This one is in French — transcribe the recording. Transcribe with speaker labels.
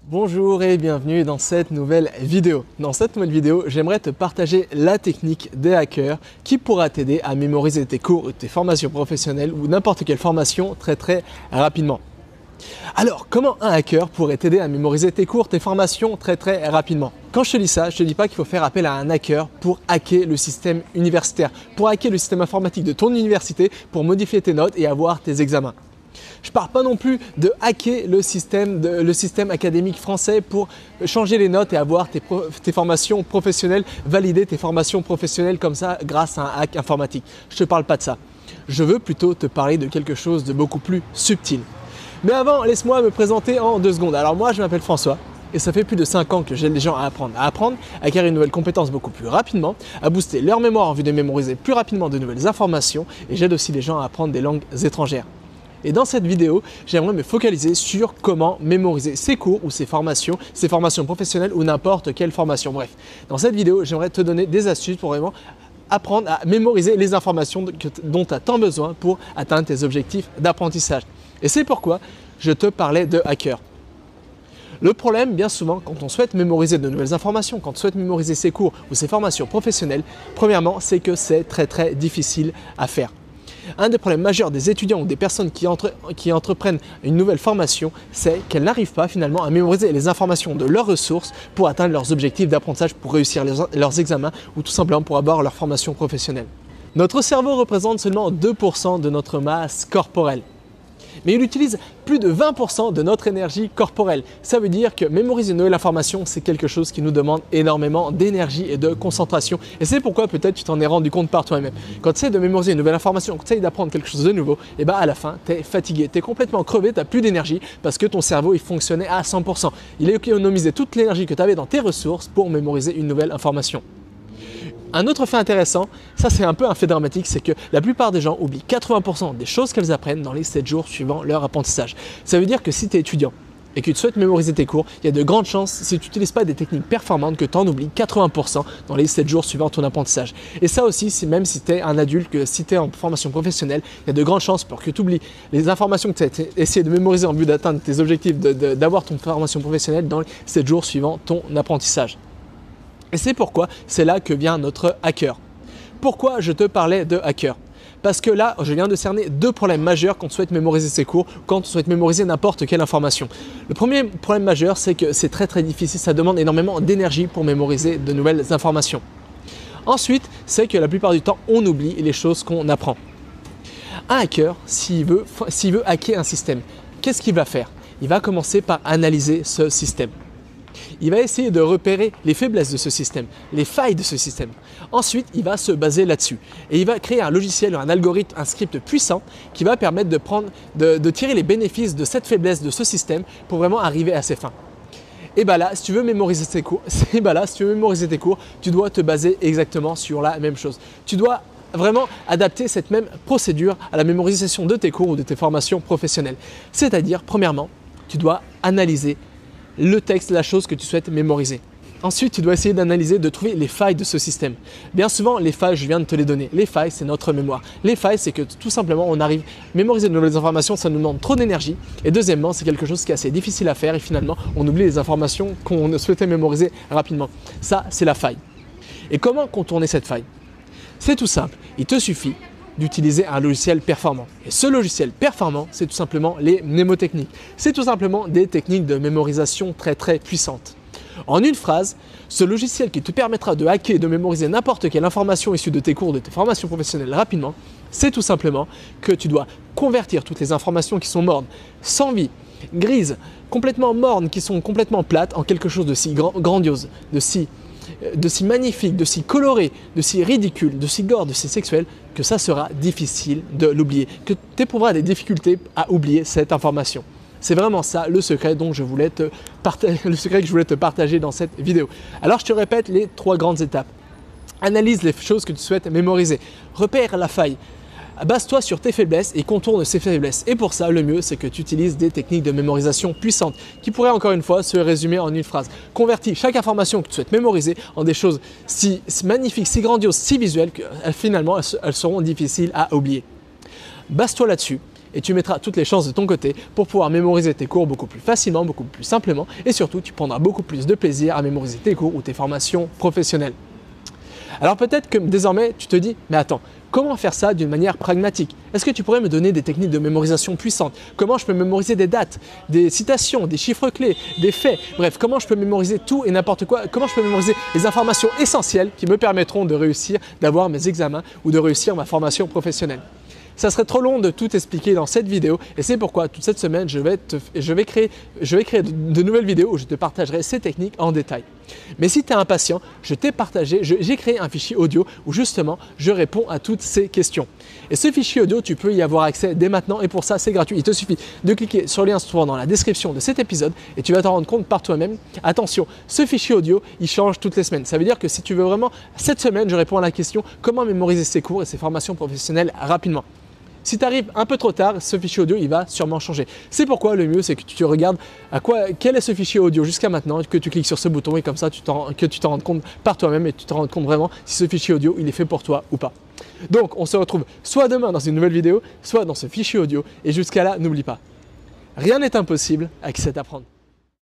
Speaker 1: Bonjour et bienvenue dans cette nouvelle vidéo. Dans cette nouvelle vidéo, j'aimerais te partager la technique des hackers qui pourra t'aider à mémoriser tes cours, tes formations professionnelles ou n'importe quelle formation très rapidement. Alors, comment un hacker pourrait t'aider à mémoriser tes cours, tes formations très rapidement? Quand je te dis ça, je ne te dis pas qu'il faut faire appel à un hacker pour hacker le système universitaire, pour hacker le système informatique de ton université, pour modifier tes notes et avoir tes examens. Je ne parle pas non plus de hacker le système académique français pour changer les notes et avoir tes formations professionnelles, valider tes formations professionnelles comme ça grâce à un hack informatique. Je ne te parle pas de ça. Je veux plutôt te parler de quelque chose de beaucoup plus subtil. Mais avant, laisse-moi me présenter en 2 secondes. Alors moi, je m'appelle François. Et ça fait plus de 5 ans que j'aide les gens à apprendre, à acquérir une nouvelle compétence beaucoup plus rapidement, à booster leur mémoire en vue de mémoriser plus rapidement de nouvelles informations, et j'aide aussi les gens à apprendre des langues étrangères. Et dans cette vidéo, j'aimerais me focaliser sur comment mémoriser ses cours ou ses formations professionnelles ou n'importe quelle formation. Bref, dans cette vidéo, j'aimerais te donner des astuces pour vraiment apprendre à mémoriser les informations dont tu as tant besoin pour atteindre tes objectifs d'apprentissage. Et c'est pourquoi je te parlais de hacker. Le problème, bien souvent, quand on souhaite mémoriser de nouvelles informations, quand on souhaite mémoriser ses cours ou ses formations professionnelles, premièrement, c'est que c'est très difficile à faire. Un des problèmes majeurs des étudiants ou des personnes qui entreprennent une nouvelle formation, c'est qu'elles n'arrivent pas finalement à mémoriser les informations de leurs ressources pour atteindre leurs objectifs d'apprentissage, pour réussir leurs examens ou tout simplement pour avoir leur formation professionnelle. Notre cerveau représente seulement 2% de notre masse corporelle. Mais il utilise plus de 20% de notre énergie corporelle. Ça veut dire que mémoriser une nouvelle information, c'est quelque chose qui nous demande énormément d'énergie et de concentration. Et c'est pourquoi peut-être tu t'en es rendu compte par toi-même. Quand tu essaies de mémoriser une nouvelle information, quand tu essaies d'apprendre quelque chose de nouveau, et à la fin, tu es fatigué, tu es complètement crevé, tu n'as plus d'énergie parce que ton cerveau il fonctionnait à 100%. Il a économisé toute l'énergie que tu avais dans tes ressources pour mémoriser une nouvelle information. Un autre fait intéressant, ça c'est un peu un fait dramatique, c'est que la plupart des gens oublient 80% des choses qu'elles apprennent dans les 7 jours suivant leur apprentissage. Ça veut dire que si tu es étudiant et que tu souhaites mémoriser tes cours, il y a de grandes chances, si tu n'utilises pas des techniques performantes, que tu en oublies 80% dans les 7 jours suivant ton apprentissage. Et ça aussi, même si tu es un adulte, que si tu es en formation professionnelle, il y a de grandes chances pour que tu oublies les informations que tu as essayé de mémoriser en vue d'atteindre tes objectifs, d'avoir ton formation professionnelle dans les 7 jours suivant ton apprentissage. Et c'est pourquoi c'est là que vient notre hacker. Pourquoi je te parlais de hacker? Parce que là, je viens de cerner 2 problèmes majeurs quand on souhaite mémoriser ses cours, quand on souhaite mémoriser n'importe quelle information. Le premier problème majeur, c'est que c'est très difficile, ça demande énormément d'énergie pour mémoriser de nouvelles informations. Ensuite, c'est que la plupart du temps, on oublie les choses qu'on apprend. Un hacker, s'il veut hacker un système, qu'est-ce qu'il va faire? Il va commencer par analyser ce système. Il va essayer de repérer les faiblesses de ce système, les failles de ce système. Ensuite, il va se baser là-dessus. Et il va créer un logiciel, un algorithme, un script puissant qui va permettre de tirer les bénéfices de cette faiblesse de ce système pour vraiment arriver à ses fins. Et là, si tu veux mémoriser tes cours, tu dois te baser exactement sur la même chose. Tu dois vraiment adapter cette même procédure à la mémorisation de tes cours ou de tes formations professionnelles. C'est-à-dire, premièrement, tu dois analyser le texte, la chose que tu souhaites mémoriser. Ensuite, tu dois essayer d'analyser, de trouver les failles de ce système. Bien souvent, les failles, je viens de te les donner. Les failles, c'est notre mémoire. Les failles, c'est que tout simplement, on arrive à mémoriser de nouvelles informations, ça nous demande trop d'énergie. Et deuxièmement, c'est quelque chose qui est assez difficile à faire et finalement, on oublie les informations qu'on souhaitait mémoriser rapidement. Ça, c'est la faille. Et comment contourner cette faille? C'est tout simple. Il te suffit d'utiliser un logiciel performant. Et ce logiciel performant, c'est tout simplement les mnémotechniques. C'est tout simplement des techniques de mémorisation très puissantes. En une phrase, ce logiciel qui te permettra de hacker et de mémoriser n'importe quelle information issue de tes cours, de tes formations professionnelles rapidement, c'est tout simplement que tu dois convertir toutes les informations qui sont mornes, sans vie, grises, complètement mornes, qui sont complètement plates, en quelque chose de si grandiose, de si magnifique, de si coloré, de si ridicule, de si gore, de si sexuel, que ça sera difficile de l'oublier, que tu éprouveras des difficultés à oublier cette information. C'est vraiment ça le secret que je voulais te partager dans cette vidéo. Alors je te répète les 3 grandes étapes. Analyse les choses que tu souhaites mémoriser. Repère la faille. Base-toi sur tes faiblesses et contourne ces faiblesses. Et pour ça, le mieux, c'est que tu utilises des techniques de mémorisation puissantes qui pourraient encore une fois se résumer en une phrase. Convertis chaque information que tu souhaites mémoriser en des choses si magnifiques, si grandioses, si visuelles que finalement elles seront difficiles à oublier. Base-toi là-dessus et tu mettras toutes les chances de ton côté pour pouvoir mémoriser tes cours beaucoup plus facilement, beaucoup plus simplement et surtout tu prendras beaucoup plus de plaisir à mémoriser tes cours ou tes formations professionnelles. Alors peut-être que désormais tu te dis mais attends, comment faire ça d'une manière pragmatique? Est-ce que tu pourrais me donner des techniques de mémorisation puissantes? Comment je peux mémoriser des dates, des citations, des chiffres clés, des faits? Bref, comment je peux mémoriser tout et n'importe quoi? Comment je peux mémoriser les informations essentielles qui me permettront de réussir, d'avoir mes examens ou de réussir ma formation professionnelle? Ça serait trop long de tout expliquer dans cette vidéo et c'est pourquoi toute cette semaine je vais créer de nouvelles vidéos où je te partagerai ces techniques en détail. Mais si tu es impatient, j'ai créé un fichier audio où justement je réponds à toutes ces questions. Et ce fichier audio, tu peux y avoir accès dès maintenant et pour ça c'est gratuit. Il te suffit de cliquer sur le lien se trouvant dans la description de cet épisode et tu vas t'en rendre compte par toi-même. Attention, ce fichier audio, il change toutes les semaines. Ça veut dire que si tu veux vraiment, cette semaine, je réponds à la question comment mémoriser ses cours et ses formations professionnelles rapidement. Si tu arrives un peu trop tard, ce fichier audio il va sûrement changer. C'est pourquoi le mieux c'est que tu regardes quel est ce fichier audio jusqu'à maintenant, que tu cliques sur ce bouton et comme ça que tu t'en rendes compte par toi-même et tu te rends compte vraiment si ce fichier audio il est fait pour toi ou pas. Donc on se retrouve soit demain dans une nouvelle vidéo, soit dans ce fichier audio et jusqu'à là n'oublie pas, rien n'est impossible avec cet apprendre.